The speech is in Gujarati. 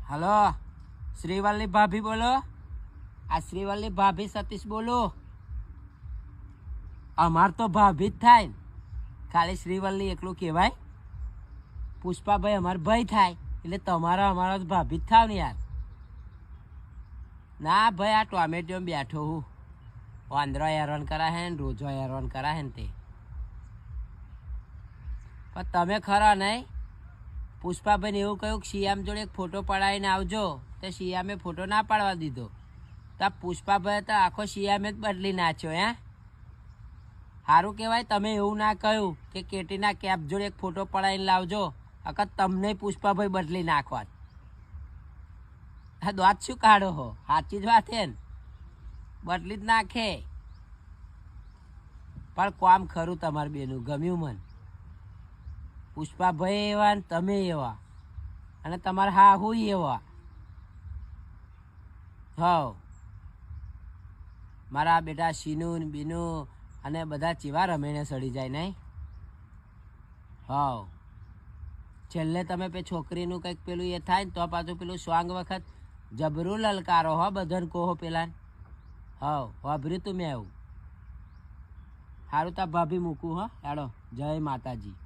હલો, શ્રીવલ્લી ભાભી બોલો? આ શ્રીવલ્લી ભાભી સતીશ બોલો? અમાર તો ભાભી જ થાય ને, ખાલી શ્રીવલ્લી એકલું કહેવાય? પુષ્પાભાઈ અમાર ભાઈ થાય એટલે તમારા અમારા ભાભી જ થાવ ને યાર. ના ભાઈ, આ ટોમેટો બેઠો હું, વાંદરો હેરાન કરા હે ને રોજો હેરાન કરા હે ને તે. પણ તમે ખરા નહીં? પુષ્પાભાઈને એવું કહ્યું કે શિયામ જોડે એક ફોટો પડાવીને આવજો, તો શિયામે ફોટો ના પાડવા દીધો. તો પુષ્પાભાઈ તો આખો શિયામે જ બદલી નાખ્યો. સારું કહેવાય તમે એવું ના કહ્યું કે કેટીના કેપ જોડે એક ફોટો પડાવીને લાવજો, અકર તમને પુષ્પાભાઈ બદલી નાખવા. હા, દોત શું કાઢો હો? સાચી જ વાત છે ને, બદલી જ નાખે. પણ કામ ખરું તમારું બેનું, ગમ્યું મને. પુષ્પાભાઈ એવા ને તમે એવા, અને તમારા હા હું એવા. હવ મારા બેટા શીનુ ને બીનુ અને બધા ચેવા રમેણે સડી જાય નહીં? હવ છેલ્લે તમે છોકરીનું કંઈક પેલું એ થાય ને તો પાછું પેલું સ્વાંગ વખત જબરું લલકારો હો, બધાને કહો પેલા. હવ વાભર્યું તું મેં એવું. સારું તા ભાભી મૂકું હો, હેડો, જય માતાજી.